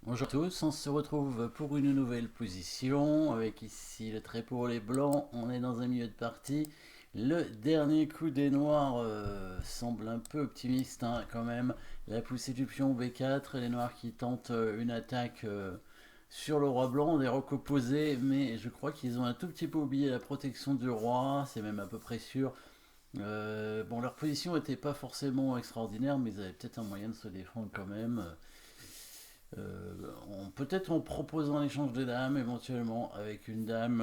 Bonjour à tous, on se retrouve pour une nouvelle position avec ici le trait pour les blancs, on est dans un milieu de partie. Le dernier coup des noirs semble un peu optimiste hein, quand même. La poussée du pion B4, les noirs qui tentent une attaque sur le roi blanc, des rocs opposés, mais je crois qu'ils ont un tout petit peu oublié la protection du roi, c'est même à peu près sûr. Bon, leur position n'était pas forcément extraordinaire, mais ils avaient peut-être un moyen de se défendre quand même. Peut-être en proposant un échange de dames éventuellement avec une dame,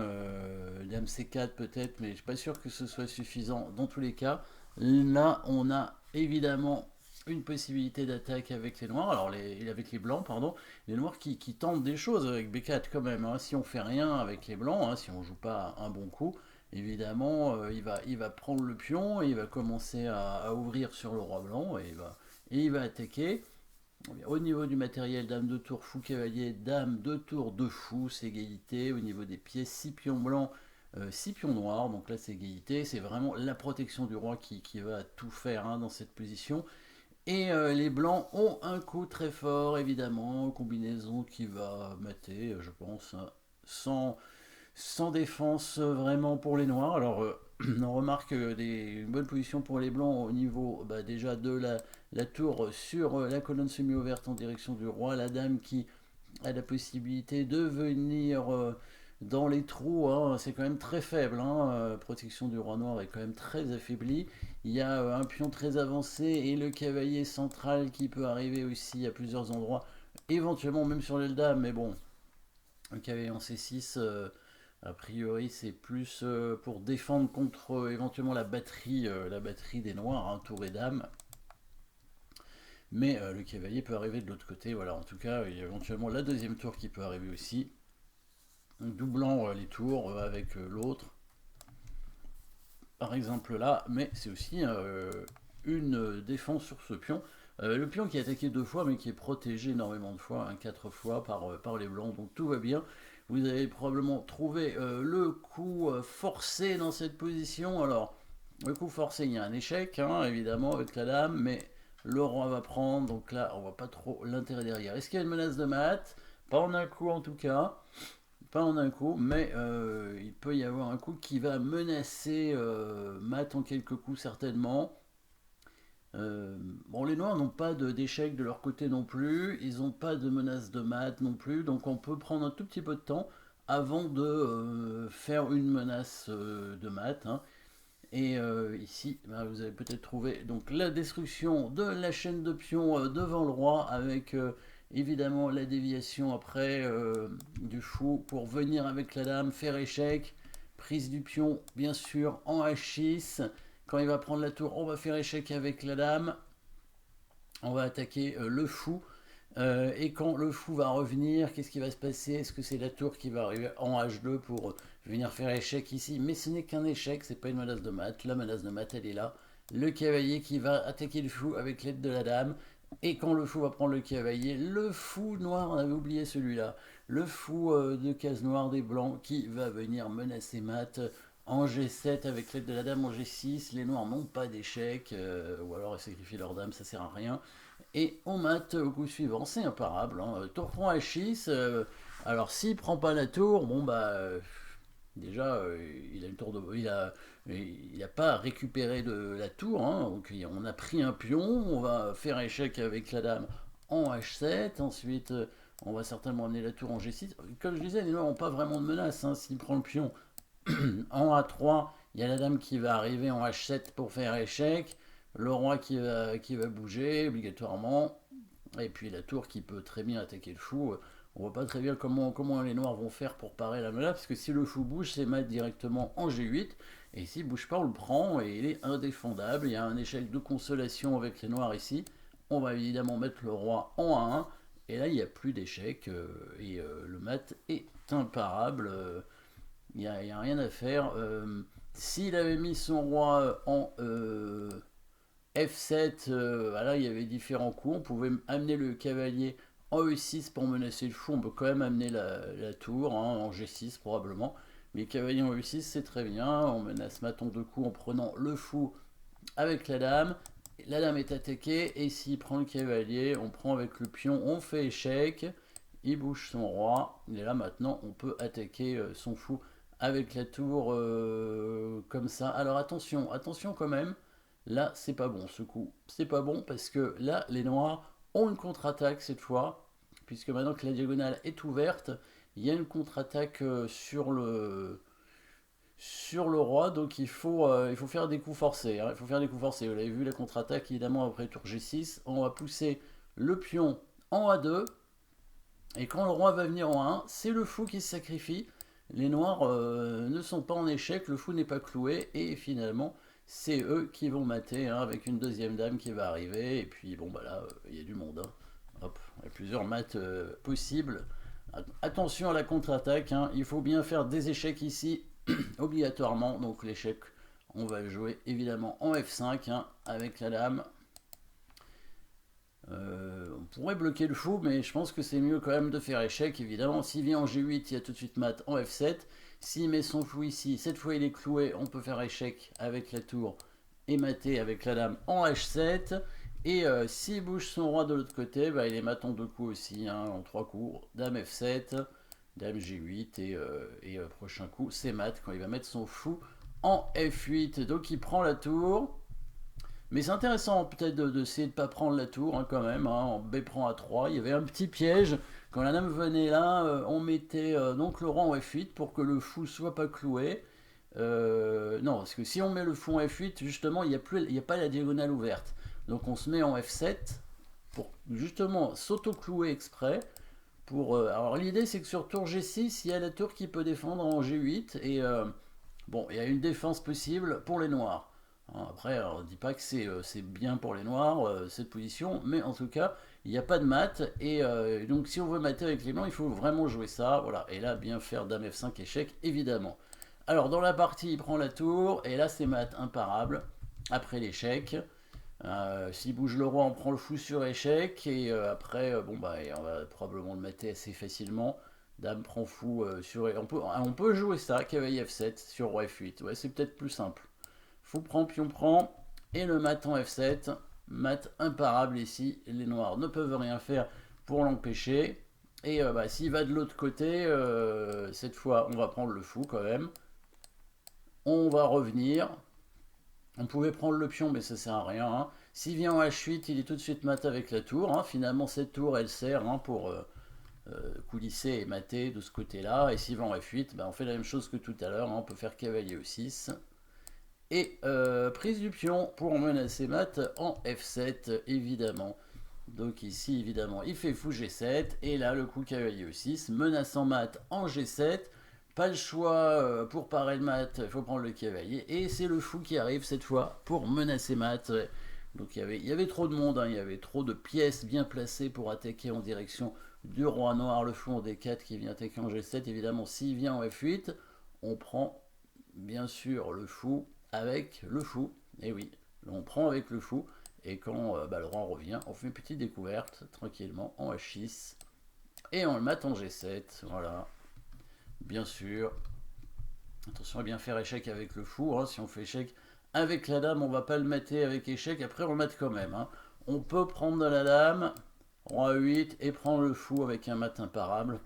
dame C4 peut-être, mais je suis pas sûr que ce soit suffisant dans tous les cas. Là, on a évidemment une possibilité d'attaque avec les noirs, alors avec les blancs, pardon, les noirs qui tentent des choses avec B4 quand même. Hein. Si on fait rien avec les blancs, hein, si on joue pas un bon coup, évidemment, il va prendre le pion et il va commencer à ouvrir sur le roi blanc et il va attaquer. Au niveau du matériel, dame de tour, fou cavalier, dame de tour, de fou, c'est égalité. Au niveau des pièces, 6 pions blancs, 6 pions noirs, donc là c'est égalité. C'est vraiment la protection du roi qui va tout faire hein, dans cette position. Et les blancs ont un coup très fort, évidemment, combinaison qui va mater, je pense, hein, sans, sans défense vraiment pour les noirs. Alors, on remarque une bonne position pour les blancs au niveau bah, déjà de la tour sur la colonne semi-ouverte en direction du roi. La dame qui a la possibilité de venir dans les trous, hein, c'est quand même très faible. Hein, protection du roi noir est quand même très affaiblie. Il y a un pion très avancé et le cavalier central qui peut arriver aussi à plusieurs endroits, éventuellement même sur l'aile dame, mais bon, le cavalier en C6, a priori, c'est plus pour défendre contre éventuellement la batterie des noirs, hein, tour et dame. Mais le cavalier peut arriver de l'autre côté. Voilà, en tout cas, il y a éventuellement la deuxième tour qui peut arriver aussi. Doublant les tours avec l'autre, par exemple là. Mais c'est aussi une défense sur ce pion. Le pion qui est attaqué deux fois, mais qui est protégé énormément de fois, hein, quatre fois par les blancs. Donc tout va bien. Vous avez probablement trouvé le coup forcé dans cette position. Alors, le coup forcé, il y a un échec, hein, évidemment, avec la dame, mais le roi va prendre. Donc là, on voit pas trop l'intérêt derrière. Est-ce qu'il y a une menace de mat? Pas en un coup en tout cas. Pas en un coup, mais il peut y avoir un coup qui va menacer mat en quelques coups certainement. Bon, les noirs n'ont pas d'échec de leur côté non plus, ils n'ont pas de menace de mat non plus, donc on peut prendre un tout petit peu de temps avant de faire une menace de mat. Hein. Et ici, bah, vous avez peut-être trouvé donc, la destruction de la chaîne de pions devant le roi avec évidemment la déviation après du fou pour venir avec la dame, faire échec, prise du pion bien sûr en H6. Quand il va prendre la tour, on va faire échec avec la dame, on va attaquer le fou. Et quand le fou va revenir, qu'est-ce qui va se passer? Est-ce que c'est la tour qui va arriver en H2 pour venir faire échec ici? Mais ce n'est qu'un échec, c'est pas une menace de mat. La menace de mat, elle est là. Le cavalier qui va attaquer le fou avec l'aide de la dame. Et quand le fou va prendre le cavalier, le fou noir, on avait oublié celui-là, le fou de case noire des blancs qui va venir menacer mat en G7 avec l'aide de la dame en G6. Les noirs n'ont pas d'échec, ou alors ils sacrifient leur dame, ça sert à rien. Et on mate au coup suivant, c'est imparable. Hein. Tour prend H6. Alors s'il prend pas la tour, bon bah déjà il a une tour de, il a pas récupéré de la tour. Hein. Donc on a pris un pion, on va faire échec avec la dame en H7. Ensuite on va certainement amener la tour en G6. Comme je disais, les noirs n'ont pas vraiment de menace. Hein. S'il prend le pion en A3, il y a la dame qui va arriver en H7 pour faire échec. Le roi qui va bouger obligatoirement. Et puis la tour qui peut très bien attaquer le fou. On voit pas très bien comment les noirs vont faire pour parer la menace. Parce que si le fou bouge, c'est mat directement en G8. Et s'il bouge pas, on le prend et il est indéfendable. Il y a un échec de consolation avec les noirs ici. On va évidemment mettre le roi en A1. Et là, il n'y a plus d'échec. Et le mat est imparable. Il y a rien à faire. S'il avait mis son roi en F7, voilà, il y avait différents coups. On pouvait amener le cavalier en E6 pour menacer le fou. On peut quand même amener la tour hein, en G6 probablement. Mais cavalier en E6, c'est très bien. On menace mat en deux coups en prenant le fou avec la dame. La dame est attaquée et s'il prend le cavalier, on prend avec le pion, on fait échec. il bouge son roi, et là maintenant on peut attaquer son fou avec la tour comme ça. Alors attention, attention quand même, là c'est pas bon ce coup, c'est pas bon parce que là les noirs ont une contre-attaque cette fois, puisque maintenant que la diagonale est ouverte, il y a une contre-attaque sur le roi, donc il faut faire des coups forcés. Hein, il faut faire des coups forcés. Vous l'avez vu, la contre-attaque, évidemment, après tour G6. On va pousser le pion en A2. Et quand le roi va venir en A1, c'est le fou qui se sacrifie. Les noirs ne sont pas en échec, le fou n'est pas cloué. Et finalement, c'est eux qui vont mater hein, avec une deuxième dame qui va arriver. Et puis, bon, bah là, il y a du monde. Hein. Hop, il y a plusieurs maths possibles. Attention à la contre-attaque, hein. Il faut bien faire des échecs ici, obligatoirement. Donc l'échec, on va le jouer évidemment en F5 hein, avec la dame. On pourrait bloquer le fou, mais je pense que c'est mieux quand même de faire échec, évidemment. S'il vient en G8, il y a tout de suite mat en F7. S'il met son fou ici, cette fois il est cloué, on peut faire échec avec la tour et mater avec la dame en H7. Et s'il bouge son roi de l'autre côté, bah, il est mat en 2 coups aussi, hein, en 3 coups. Dame F7, dame G8 et prochain coup, c'est mat quand il va mettre son fou en F8. Donc il prend la tour. Mais c'est intéressant peut-être d'essayer de ne pas prendre la tour hein, quand même. Hein, en B prend A3. Il y avait un petit piège. Quand la dame venait là, on mettait donc le roi en F8 pour que le fou soit pas cloué. Non, parce que si on met le fou en F8, justement, il n'y a pas la diagonale ouverte. Donc on se met en F7 pour justement s'auto-clouer exprès. Alors l'idée c'est que sur tour G6, il y a la tour qui peut défendre en G8 et bon, il y a une défense possible pour les noirs. Après, on ne dit pas que c'est bien pour les noirs cette position, mais en tout cas, il n'y a pas de mat et donc si on veut mater avec les blancs, il faut vraiment jouer ça. Voilà, et là, bien faire dame F5 échec, évidemment. Alors dans la partie, il prend la tour et là c'est mat imparable après l'échec. S'il bouge le roi, on prend le fou sur échec. Et après, bon, bah, on va probablement le mater assez facilement. Dame prend fou sur. On peut jouer ça, cavalier F7 sur roi F8. Ouais, c'est peut-être plus simple. Fou prend, pion prend. Et le mat en F7. Mat imparable ici. Les noirs ne peuvent rien faire pour l'empêcher. Et bah, s'il va de l'autre côté, cette fois, on va prendre le fou quand même. On va revenir. On pouvait prendre le pion, mais ça sert à rien. Hein. S'il vient en H8, il est tout de suite mat avec la tour. Hein. Finalement, cette tour, elle sert hein, pour coulisser et mater de ce côté-là. Et s'il va en F8, ben, on fait la même chose que tout à l'heure. Hein. On peut faire cavalier E6. Et prise du pion pour menacer mat en F7, évidemment. Donc ici, évidemment, il fait fou G7. Et là, le coup cavalier E6, menaçant mat en G7. Pas le choix pour parer le mat, il faut prendre le cavalier. Et c'est le fou qui arrive cette fois pour menacer mat. Donc il y avait trop de monde, hein, il y avait trop de pièces bien placées pour attaquer en direction du roi noir. Le fou en D4 qui vient attaquer en G7. Évidemment, s'il vient en F8, on prend bien sûr le fou avec le fou. Et oui, on prend avec le fou. Et quand bah, le roi revient, on fait une petite découverte tranquillement en H6. Et on le mat en G7. Voilà. Bien sûr. Attention à bien faire échec avec le fou. Hein. Si on fait échec avec la dame, on va pas le mater avec échec. Après, on le mate quand même. Hein. On peut prendre la dame, roi 8, et prendre le fou avec un mat imparable.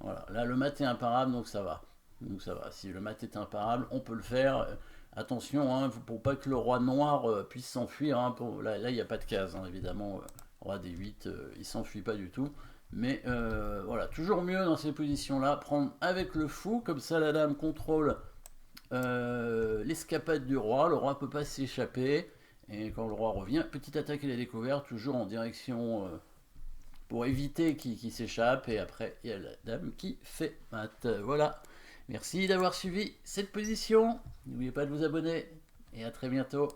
Voilà. Là, le mat est imparable, donc ça va. Donc ça va. Si le mat est imparable, on peut le faire. Attention, hein, pour pas que le roi noir puisse s'enfuir. Hein. Là, il n'y a pas de case, hein, évidemment. Roi D8, il s'enfuit pas du tout. Mais voilà, toujours mieux dans ces positions-là, prendre avec le fou, comme ça la dame contrôle l'escapade du roi ne peut pas s'échapper. Et quand le roi revient, petite attaque et la découverte, toujours en direction pour éviter qu'il s'échappe. Et après, il y a la dame qui fait mat. Voilà, merci d'avoir suivi cette position. N'oubliez pas de vous abonner et à très bientôt.